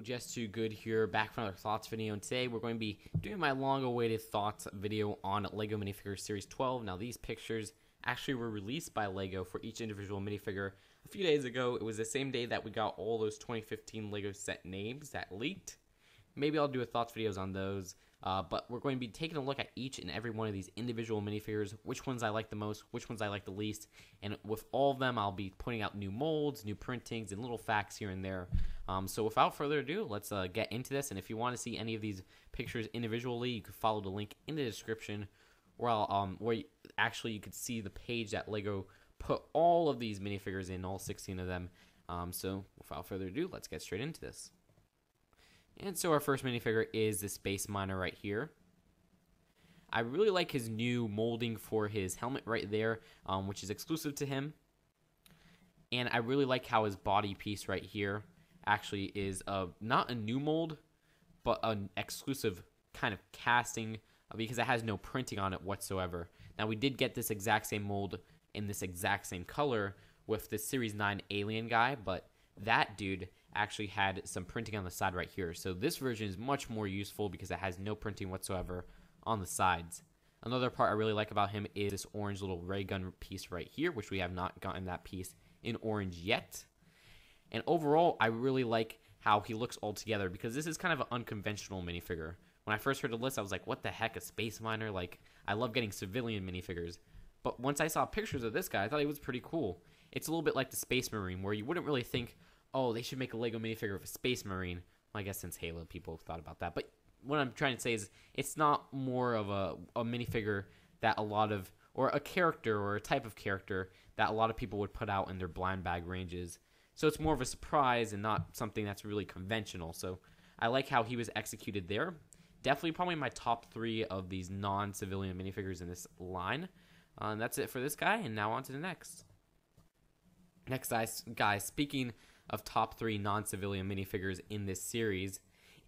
Just Too Good here, back for another thoughts video, and today we're going to be doing my long-awaited thoughts video on LEGO Minifigures Series 12. Now, these pictures actually were released by LEGO for each individual minifigure a few days ago. It was the same day that we got all those 2015 LEGO set names that leaked. Maybe I'll do a thoughts videos on those, but we're going to be taking a look at each and every one of these individual minifigures, which ones I like the most, which ones I like the least, and with all of them, I'll be pointing out new molds, new printings, and little facts here and there. So without further ado, let's get into this, and if you want to see any of these pictures individually, you can follow the link in the description, where you could see the page that LEGO put all of these minifigures in, all 16 of them. So without further ado, let's get straight into this. And so our first minifigure is the Space Miner right here. I really like his new molding for his helmet right there, which is exclusive to him. And I really like how his body piece right here actually is not a new mold, but an exclusive kind of casting because it has no printing on it whatsoever. Now, we did get this exact same mold in this exact same color with the Series 9 alien guy, but that dude actually had some printing on the side right here. So this version is much more useful because it has no printing whatsoever on the sides. Another part I really like about him is this orange little ray gun piece right here, which we have not gotten that piece in orange yet. And overall, I really like how he looks all together because this is kind of an unconventional minifigure. When I first heard the list, I was like, what the heck, a space miner? Like, I love getting civilian minifigures. But once I saw pictures of this guy, I thought he was pretty cool. It's a little bit like the Space Marine, where you wouldn't really think, oh, they should make a LEGO minifigure of a Space Marine. Well, I guess since Halo, people thought about that. But what I'm trying to say is it's not more of a minifigure that a lot of, or a character or a type of character that a lot of people would put out in their blind bag ranges. So it's more of a surprise and not something that's really conventional. So I like how he was executed there. Definitely probably my top 3 of these non-civilian minifigures in this line. And that's it for this guy, and now on to the next. Next, guys, speaking of top 3 non-civilian minifigures in this series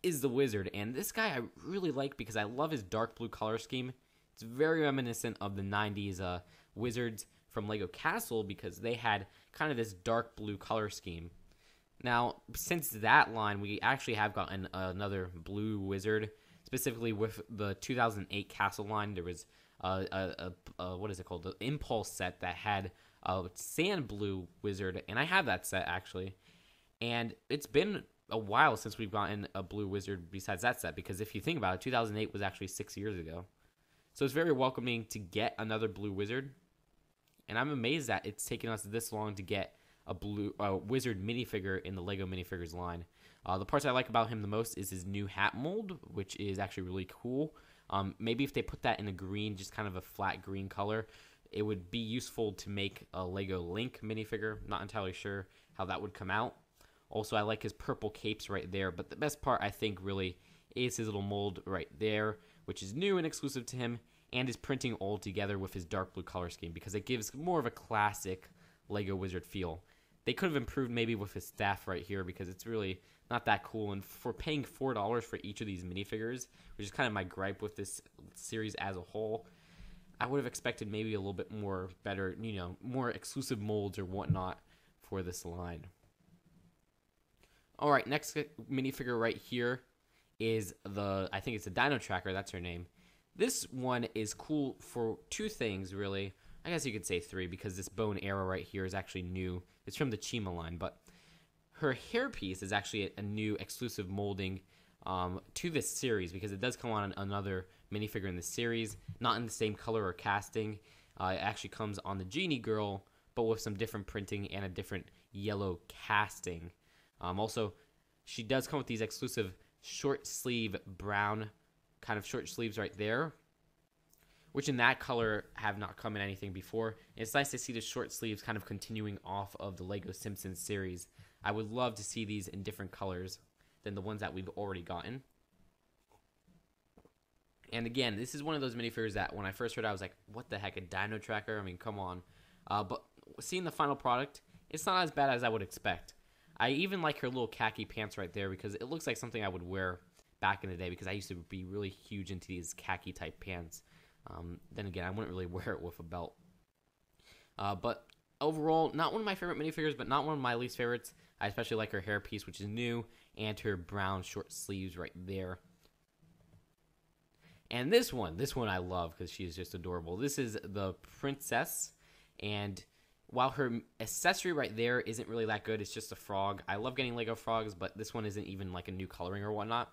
is the Wizard, and this guy I really like because I love his dark blue color scheme. It's very reminiscent of the 90s Wizards from LEGO Castle because they had kind of this dark blue color scheme. Now, since that line, we actually have gotten another blue Wizard, specifically with the 2008 Castle line. There was what is it called? The Impulse set that had a sand blue Wizard, and I have that set actually. And it's been a while since we've gotten a blue Wizard besides that set, because if you think about it, 2008 was actually 6 years ago. So it's very welcoming to get another blue Wizard. And I'm amazed that it's taken us this long to get a blue Wizard minifigure in the LEGO Minifigures line. The parts I like about him the most is his new hat mold, which is actually really cool. Maybe if they put that in a green, just kind of a flat green color, it would be useful to make a LEGO Link minifigure. Not entirely sure how that would come out. Also, I like his purple capes right there, but the best part, I think, really is his little mold right there, which is new and exclusive to him, and his printing all together with his dark blue color scheme, because it gives more of a classic LEGO Wizard feel. They could have improved maybe with his staff right here, because it's really not that cool, and for paying $4 for each of these minifigures, which is kind of my gripe with this series as a whole, I would have expected maybe a little bit more better, more exclusive molds or whatnot for this line. Alright, next minifigure right here is I think it's the Dino Tracker, that's her name. This one is cool for 2 things, really. I guess you could say 3, because this bow and arrow right here is actually new. It's from the Chima line, but her hairpiece is actually a new exclusive molding to this series, because it does come on another minifigure in the series, not in the same color or casting. It actually comes on the Genie Girl, but with some different printing and a different yellow casting. Also, she does come with these exclusive short sleeve brown kind of short sleeves right there, which in that color have not come in anything before. And it's nice to see the short sleeves kind of continuing off of the LEGO Simpsons series. I would love to see these in different colors than the ones that we've already gotten. And again, this is one of those minifigures that when I first heard it, I was like, what the heck, a Dino Tracker? I mean, come on. But seeing the final product, it's not as bad as I would expect. I even like her little khaki pants right there because it looks like something I would wear back in the day, because I used to be really huge into these khaki type pants. Then again, I wouldn't really wear it with a belt. But overall, not one of my favorite minifigures, but not one of my least favorites. I especially like her hairpiece, which is new, and her brown short sleeves right there. And this one I love because she is just adorable. This is the princess, and while her accessory right there isn't really that good, it's just a frog. I love getting Lego frogs, but this one isn't even like a new coloring or whatnot.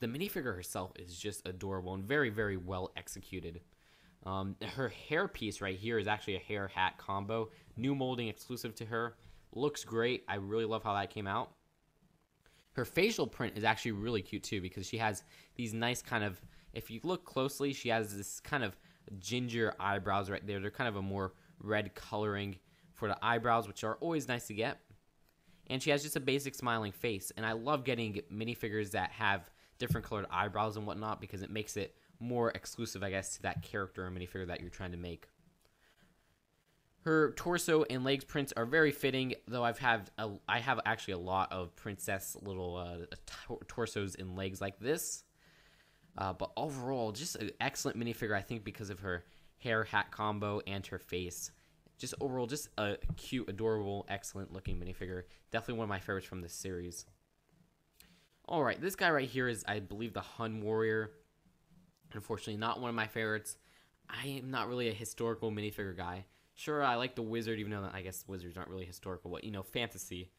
The minifigure herself is just adorable and very, very well executed. Her hairpiece right here is actually a hair hat combo. New molding exclusive to her. Looks great. I really love how that came out. Her facial print is actually really cute too because she has these nice kind of, if you look closely, she has this kind of ginger eyebrows right there. They're kind of a more red coloring for the eyebrows, which are always nice to get. And she has just a basic smiling face. And I love getting minifigures that have different colored eyebrows and whatnot because it makes it more exclusive, I guess, to that character or minifigure that you're trying to make. Her torso and legs prints are very fitting, though I have actually a lot of princess little torsos and legs like this. But overall, just an excellent minifigure, I think, because of her hair hat combo and her face. Just overall, just a cute, adorable, excellent looking minifigure. Definitely one of my favorites from this series. Alright, this guy right here is, I believe, the Hun Warrior. Unfortunately, not one of my favorites. I am not really a historical minifigure guy. Sure, I like the wizard, even though I guess wizards aren't really historical, but, you know, fantasy.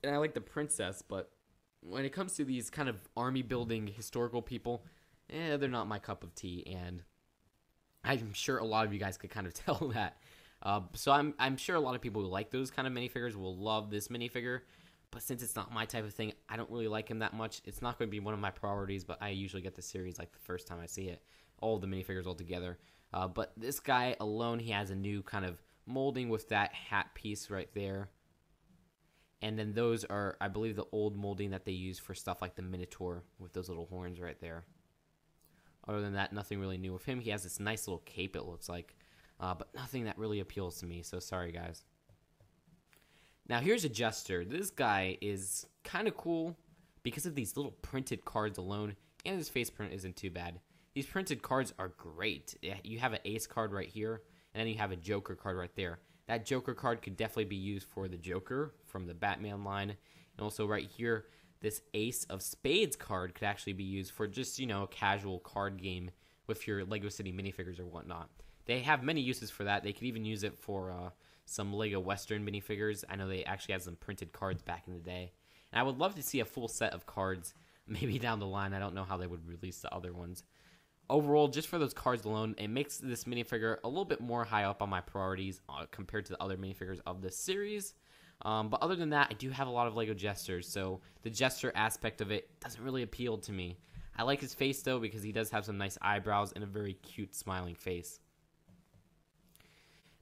And I like the princess, but when it comes to these kind of army building historical people, they're not my cup of tea, and I'm sure a lot of you guys could kind of tell that. So I'm sure a lot of people who like those kind of minifigures will love this minifigure, but since it's not my type of thing, I don't really like him that much. It's not going to be one of my priorities, but I usually get the series like the first time I see it, all the minifigures all together. But this guy alone, he has a new kind of molding with that hat piece right there. And then those are, I believe, the old molding that they use for stuff like the Minotaur with those little horns right there. Other than that, nothing really new with him. He has this nice little cape, it looks like. But nothing that really appeals to me, so sorry, guys. Now, here's a Jester. This guy is kind of cool because of these little printed cards alone, and his face print isn't too bad. These printed cards are great. You have an ace card right here, and then you have a Joker card right there. That Joker card could definitely be used for the Joker from the Batman line. And also right here, this Ace of Spades card could actually be used for just, you know, a casual card game with your LEGO City minifigures or whatnot. They have many uses for that. They could even use it for some LEGO Western minifigures. I know they actually had some printed cards back in the day. And I would love to see a full set of cards maybe down the line. I don't know how they would release the other ones. Overall, just for those cards alone, it makes this minifigure a little bit more high up on my priorities compared to the other minifigures of this series. But other than that, I do have a lot of LEGO Jesters, so the Jester aspect of it doesn't really appeal to me. I like his face, though, because he does have some nice eyebrows and a very cute smiling face.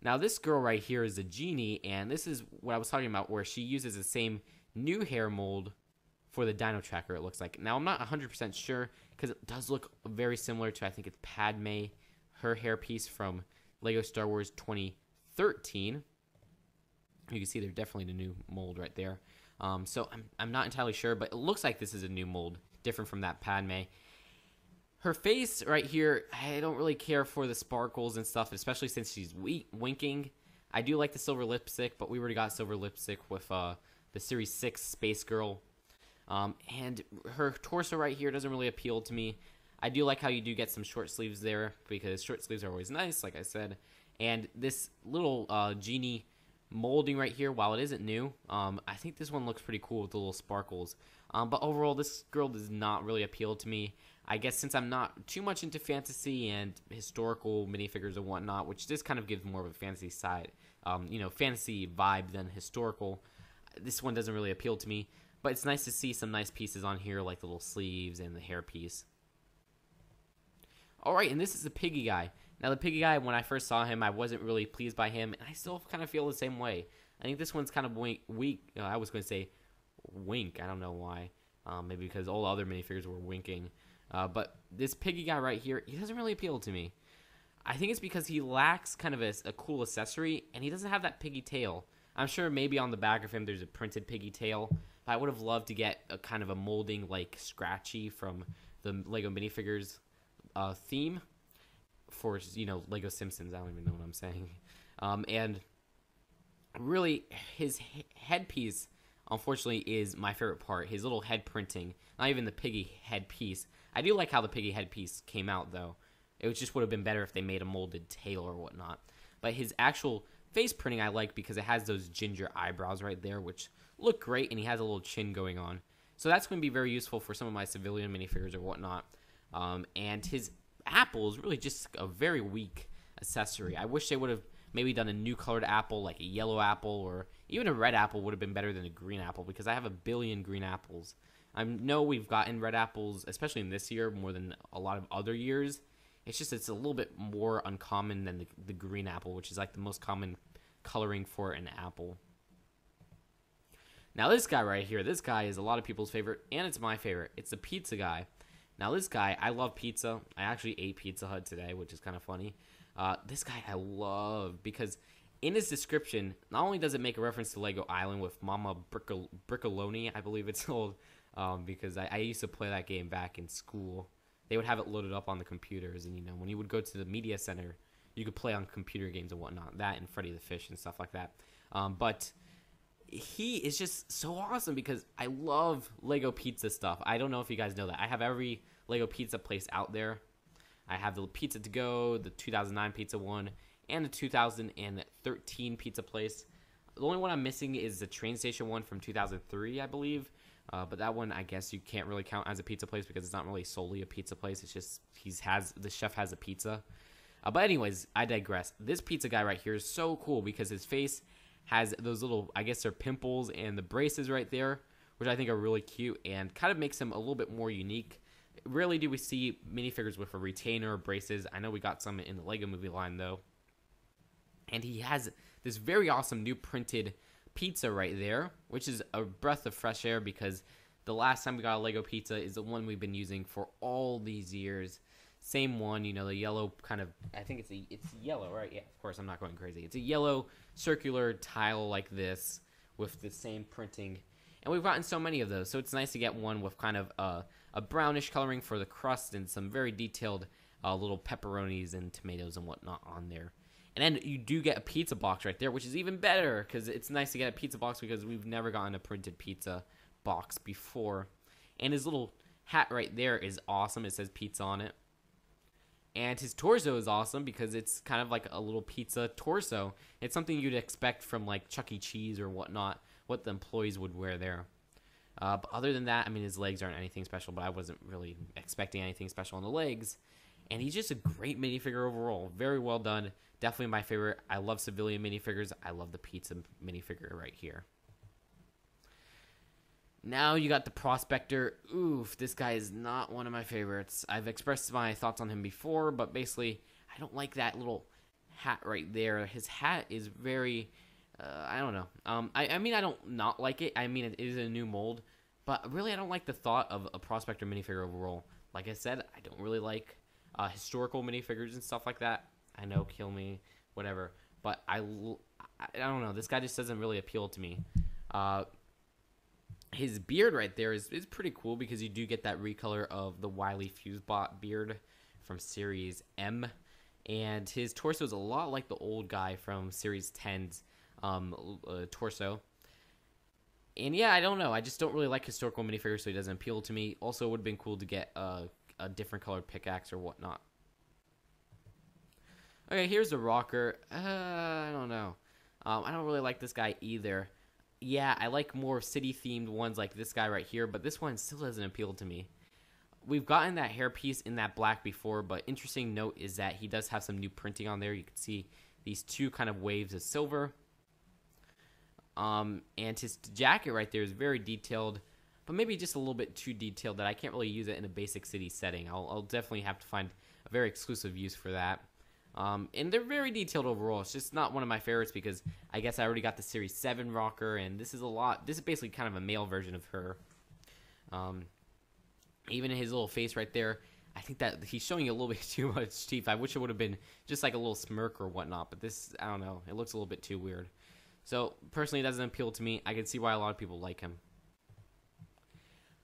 Now, this girl right here is a Genie, and this is what I was talking about, where she uses the same new hair mold for the Dino Tracker, it looks like. Now, I'm not 100% sure, because it does look very similar to, I think it's Padme, her hairpiece from LEGO Star Wars 2013. You can see they're definitely the new mold right there. So I'm not entirely sure, but it looks like this is a new mold, different from that Padme. Her face right here, I don't really care for the sparkles and stuff, especially since she's winking. I do like the silver lipstick, but we already got silver lipstick with the Series 6 Space Girl. And her torso right here doesn't really appeal to me. I do like how you do get some short sleeves there, because short sleeves are always nice, like I said. And this little Genie molding right here, while it isn't new, I think this one looks pretty cool with the little sparkles. But overall, this girl does not really appeal to me. I guess since I'm not too much into fantasy and historical minifigures and whatnot, which this kind of gives more of a fantasy side, you know, fantasy vibe than historical, this one doesn't really appeal to me. But it's nice to see some nice pieces on here, like the little sleeves and the hairpiece. Alright, and this is the Piggy Guy. Now, the Piggy Guy, when I first saw him, I wasn't really pleased by him, and I still kind of feel the same way. I think this one's kind of weak. I was going to say wink. I don't know why. Maybe because all the other minifigures were winking. But this Piggy Guy right here, he doesn't really appeal to me. I think it's because he lacks kind of a cool accessory, and he doesn't have that piggy tail. I'm sure maybe on the back of him there's a printed piggy tail. But I would have loved to get a kind of a molding like Scratchy from the LEGO Minifigures theme for, you know, LEGO Simpsons. I don't even know what I'm saying. And really, his headpiece unfortunately, is my favorite part. His little head printing, not even the piggy head piece. I do like how the piggy head piece came out, though. It just would have been better if they made a molded tail or whatnot. But his actual face printing I like because it has those ginger eyebrows right there, which look great, and he has a little chin going on. So that's going to be very useful for some of my civilian minifigures or whatnot. And his apple is really just a very weak accessory. I wish they would have maybe done a new colored apple, like a yellow apple, or even a red apple would have been better than a green apple, because I have a billion green apples. I know we've gotten red apples, especially in this year, more than a lot of other years. It's a little bit more uncommon than the green apple, which is like the most common coloring for an apple. Now this guy right here, this guy is a lot of people's favorite, and it's my favorite. It's the pizza guy. Now this guy, I love pizza. I actually ate Pizza Hut today, which is kind of funny. This guy I love because in his description, not only does it make a reference to Lego Island with Mama Briccoloni, I believe it's called, because I used to play that game back in school. They would have it loaded up on the computers, and when you would go to the media center, you could play on computer games and whatnot. That and Freddy the Fish and stuff like that. But he is just so awesome because I love Lego pizza stuff. I don't know if you guys know that. I have every Lego pizza place out there. I have the Pizza to Go, the 2009 pizza one, and the 2013 pizza place. The only one I'm missing is the train station one from 2003, I believe. But that one, I guess you can't really count as a pizza place because it's not really solely a pizza place. It's just the chef has a pizza. But anyways, I digress. This pizza guy right here is so cool because his face has those little, I guess they're pimples, and the braces right there, which I think are really cute and kind of makes him a little bit more unique. Rarely do we see minifigures with a retainer or braces. I know we got some in the Lego Movie line though. And he has this very awesome new printed pizza right there, which is a breath of fresh air because the last time we got a Lego pizza is the one we've been using for all these years. Same one, the yellow kind of, I think it's yellow, right? Yeah, of course, I'm not going crazy. It's a yellow circular tile like this with the same printing. And we've gotten so many of those, so it's nice to get one with kind of a brownish coloring for the crust and some very detailed little pepperonis and tomatoes and whatnot on there. And then you do get a pizza box right there, which is even better because it's nice to get a pizza box because we've never gotten a printed pizza box before. And his little hat right there is awesome. It says pizza on it. And his torso is awesome because it's kind of like a little pizza torso. It's something you'd expect from like Chuck E. Cheese or whatnot, what the employees would wear there. But other than that, I mean, his legs aren't anything special, but I wasn't really expecting anything special on the legs. And he's just a great minifigure overall. Very well done. Definitely my favorite. I love civilian minifigures. I love the pizza minifigure right here. Now you got the Prospector. Oof, this guy is not one of my favorites. I've expressed my thoughts on him before, but basically, I don't like that little hat right there. His hat is very, I don't know. I mean, I don't not like it. I mean, it is a new mold, but really, I don't like the thought of a Prospector minifigure overall. Like I said, I don't really like historical minifigures and stuff like that. I know, kill me, whatever. But I don't know. This guy just doesn't really appeal to me. His beard right there is pretty cool because you do get that recolor of the Wily Fusebot beard from Series M. And his torso is a lot like the old guy from Series 10's torso. And yeah, I don't know. I just don't really like historical minifigures, so he doesn't appeal to me. Also, it would have been cool to get a different colored pickaxe or whatnot. Okay, here's the rocker. I don't know. I don't really like this guy either. Yeah, I like more city-themed ones like this guy right here, but this one still doesn't appeal to me. We've gotten that hairpiece in that black before, but interesting note is that he does have some new printing on there. You can see these two kind of waves of silver. And his jacket right there is very detailed, but maybe just a little bit too detailed that I can't really use it in a basic city setting. I'll definitely have to find a very exclusive use for that. And they're very detailed overall. It's just not one of my favorites because I guess I already got the Series 7 rocker, and this is basically kind of a male version of her. Even in his little face right there, I think that he's showing a little bit too much teeth. I wish it would have been just like a little smirk or whatnot, but this, I don't know, it looks a little bit too weird. So, personally, it doesn't appeal to me. I can see why a lot of people like him.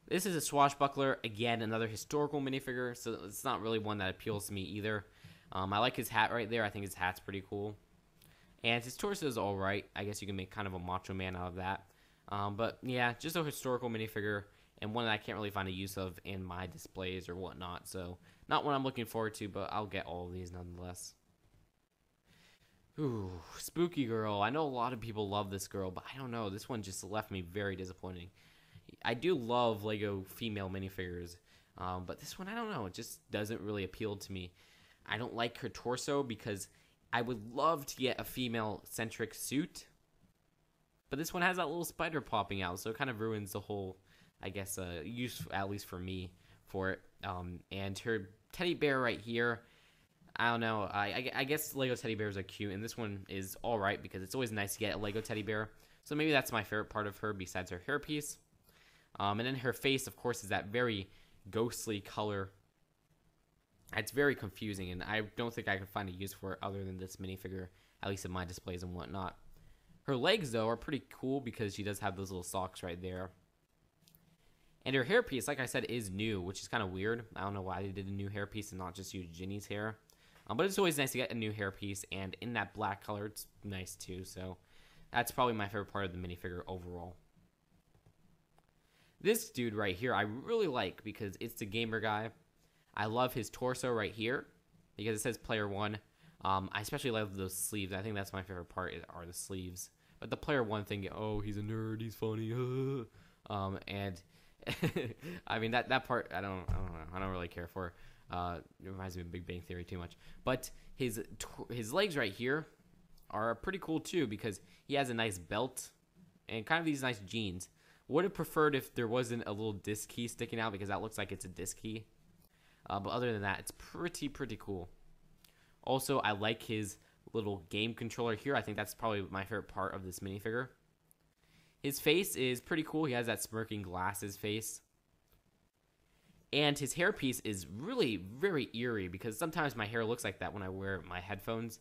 This is a Swashbuckler, again, another historical minifigure, so it's not really one that appeals to me either. I like his hat right there. I think his hat's pretty cool. And his torso is alright. I guess you can make kind of a macho man out of that. But yeah, just a historical minifigure and one that I can't really find a use of in my displays or whatnot. So not one I'm looking forward to, but I'll get all of these nonetheless. Ooh, Spooky Girl. I know a lot of people love this girl, but I don't know. This one just left me very disappointing. I do love LEGO female minifigures, but this one, I don't know. It just doesn't really appeal to me. I don't like her torso because I would love to get a female-centric suit, but this one has that little spider popping out, so it kind of ruins the whole, I guess, use, at least for me, for it. And her teddy bear right here, I don't know. I guess LEGO teddy bears are cute, and this one is alright because it's always nice to get a LEGO teddy bear. So maybe that's my favorite part of her besides her hairpiece. And then her face, of course, is that very ghostly color. It's very confusing, and I don't think I can find a use for it other than this minifigure, at least in my displays and whatnot. Her legs, though, are pretty cool because she does have those little socks right there. And her hairpiece, like I said, is new, which is kind of weird. I don't know why they did a new hairpiece and not just use Ginny's hair. But it's always nice to get a new hairpiece, and in that black color, it's nice too. So that's probably my favorite part of the minifigure overall. This dude right here, I really like because it's the gamer guy. I love his torso right here because it says player 1. I especially love those sleeves. I think that's my favorite part are the sleeves. But the player 1 thing, oh, he's a nerd, he's funny. And I mean that part, I don't know. I don't really care for. It reminds me of Big Bang Theory too much. But his legs right here are pretty cool too because he has a nice belt and kind of these nice jeans. Would have preferred if there wasn't a little disc key sticking out because that looks like it's a disc key. But other than that, it's pretty cool. Also, I like his little game controller here. I think that's probably my favorite part of this minifigure. His face is pretty cool. He has that smirking glasses face. And his hairpiece is really very eerie because sometimes my hair looks like that when I wear my headphones.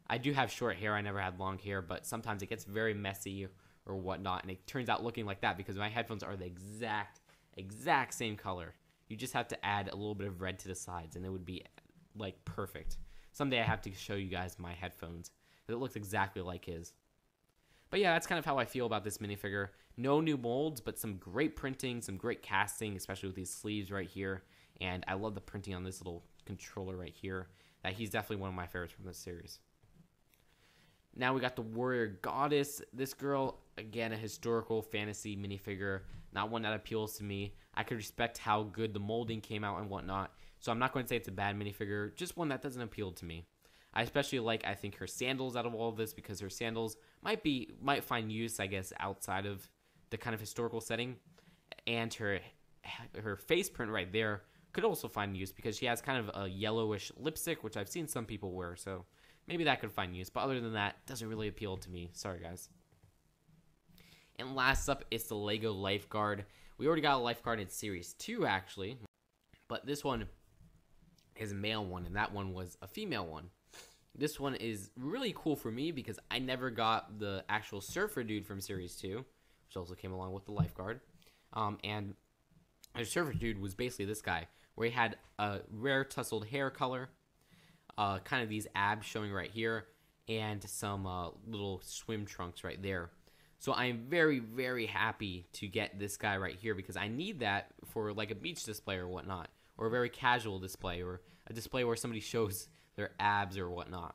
I do have short hair. I never had long hair, but sometimes it gets very messy or whatnot, and it turns out looking like that because my headphones are the exact same color. You just have to add a little bit of red to the sides, and it would be, like, perfect. Someday I have to show you guys my headphones. It looks exactly like his. But yeah, that's kind of how I feel about this minifigure. No new molds, but some great printing, some great casting, especially with these sleeves right here. And I love the printing on this little controller right here. That he's definitely one of my favorites from this series. Now we got the Warrior Goddess. This girl, again, a historical fantasy minifigure. Not one that appeals to me. I could respect how good the molding came out and whatnot. So I'm not going to say it's a bad minifigure. Just one that doesn't appeal to me. I especially like, I think, her sandals out of all of this because her sandals might find use, I guess, outside of the kind of historical setting. And her face print right there could also find use because she has kind of a yellowish lipstick, which I've seen some people wear. So maybe that could find use. But other than that, it doesn't really appeal to me. Sorry, guys. And last up, it's the LEGO Lifeguard. We already got a Lifeguard in Series 2, actually. But this one is a male one, and that one was a female one. This one is really cool for me because I never got the actual surfer dude from Series 2, which also came along with the Lifeguard. And the surfer dude was basically this guy, where he had a rare tousled hair color, kind of these abs showing right here, and some little swim trunks right there. So I am very happy to get this guy right here because I need that for like a beach display or whatnot, or a very casual display, or a display where somebody shows their abs or whatnot.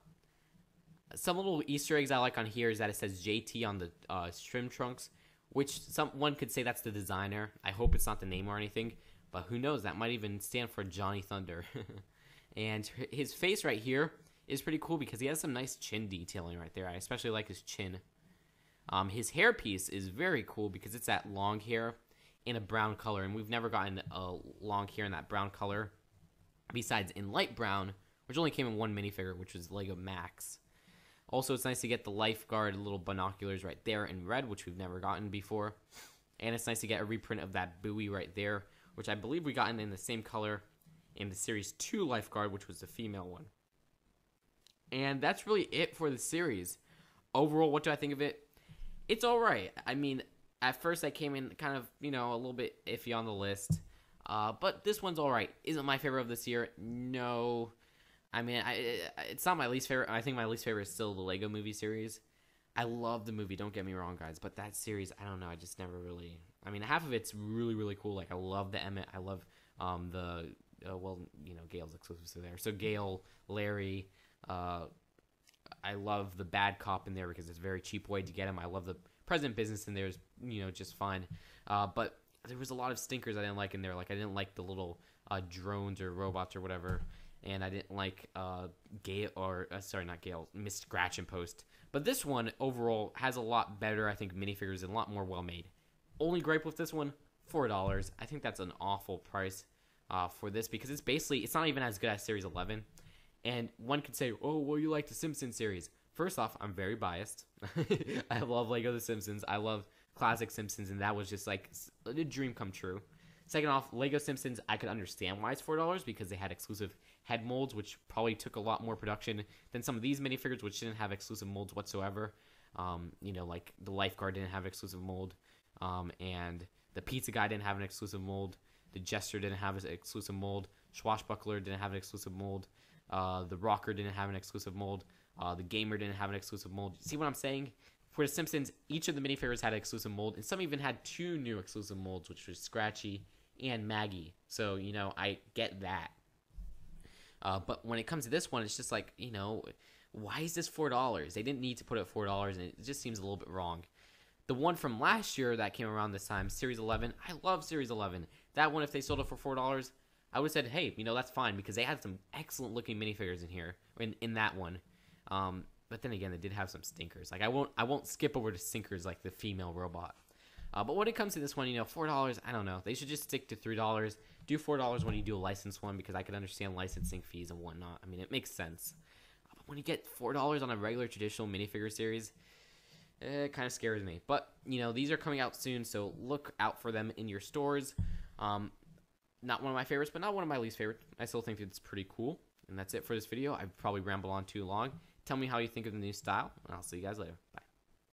Some little Easter eggs I like on here is that it says JT on the swim trunks, which one could say that's the designer. I hope it's not the name or anything, but who knows? That might even stand for Johnny Thunder. And his face right here is pretty cool because he has some nice chin detailing right there. I especially like his chin. His hairpiece is very cool because it's that long hair in a brown color, and we've never gotten a long hair in that brown color besides in light brown, which only came in one minifigure, which was LEGO Max. Also, it's nice to get the Lifeguard little binoculars right there in red, which we've never gotten before. And it's nice to get a reprint of that buoy right there, which I believe we got in the same color in the Series 2 Lifeguard, which was the female one. And that's really it for the series. Overall, what do I think of it? It's alright. I mean, at first I came in kind of, a little bit iffy on the list. But this one's alright. Is it my favorite of this year? No. I mean, it's not my least favorite. I think my least favorite is still the LEGO Movie series. I love the movie. Don't get me wrong, guys, but that series, I don't know. I just never really. I mean, half of it's really, really cool. Like I love the Emmett. I love the well, you know, Gale's exclusives are there. So Gale, Larry. I love the bad cop in there because it's a very cheap way to get him. I love the President Business in there is, you know, just fine. But there was a lot of stinkers I didn't like in there. Like I didn't like the little drones or robots or whatever, and I didn't like Gale or sorry, not Gale, Miss Scratch and Post. But this one overall has a lot better, I think, minifigures and a lot more well made. Only gripe with this one, $4. I think that's an awful price for this because it's not even as good as Series 11. And one could say, oh, well, you like the Simpsons series. First off, I'm very biased. I love Lego The Simpsons. I love classic Simpsons, and that was just like a dream come true. Second off, Lego Simpsons, I could understand why it's $4 because they had exclusive head molds, which probably took a lot more production than some of these minifigures, which didn't have exclusive molds whatsoever. You know, like the Lifeguard didn't have an exclusive mold, and the Pizza Guy didn't have an exclusive mold. The Jester didn't have an exclusive mold. Swashbuckler didn't have an exclusive mold. The Rocker didn't have an exclusive mold. The Gamer didn't have an exclusive mold. See what I'm saying? For The Simpsons, each of the minifigures had an exclusive mold, and some even had 2 new exclusive molds, which was Scratchy and Maggie. So, you know, I get that. But when it comes to this one, it's just like, you know, why is this $4? They didn't need to put it at $4, and it just seems a little bit wrong. The one from last year that came around this time, Series 11, I love Series 11. That one, if they sold it for $4, I would have said, hey, you know, that's fine because they had some excellent looking minifigures in here, in that one. But then again, they did have some stinkers. Like I won't skip over to stinkers like the female robot. But when it comes to this one, you know, $4, I don't know. They should just stick to $3. Do $4 when you do a licensed one because I can understand licensing fees and whatnot. I mean, it makes sense. But when you get $4 on a regular traditional minifigure series, it kind of scares me. But, you know, these are coming out soon, so look out for them in your stores. Not one of my favorites, but not one of my least favorite. I still think it's pretty cool. And that's it for this video. I've probably rambled on too long. Tell me how you think of the new style, and I'll see you guys later. Bye.